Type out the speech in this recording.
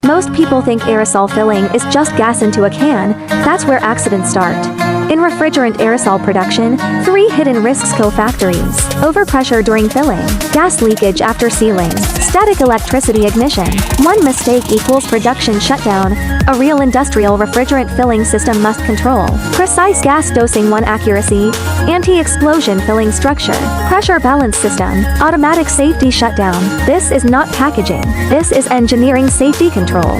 Most people think aerosol filling is just gas into a can. That's where accidents start. In refrigerant aerosol production, 3 hidden risks kill factories. Overpressure during filling, gas leakage after sealing, static electricity ignition. One mistake equals production shutdown. A real industrial refrigerant filling system must control precise gas dosing, 1 accuracy, anti-explosion filling structure, pressure balance system, automatic safety shutdown. This is not packaging. This is engineering safety control.